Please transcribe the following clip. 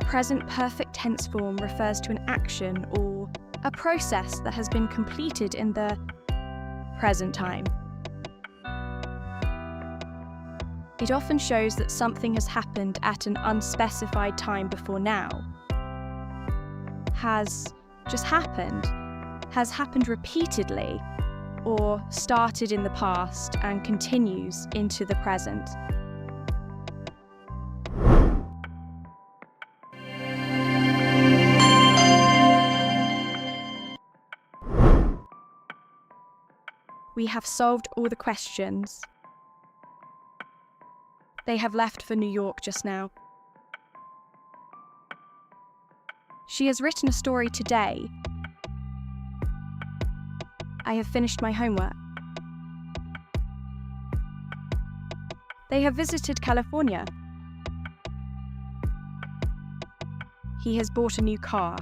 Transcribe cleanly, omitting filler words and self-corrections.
present perfect tense form refers to an action or a process that has been completed in the present time. It often shows that something has happened at an unspecified time before now. Has just happened, has happened repeatedly, or started in the past and continues into the present. We have solved all the questions. They have left for New York just now. She has written a story today. I have finished my homework. They have visited California. He has bought a new car.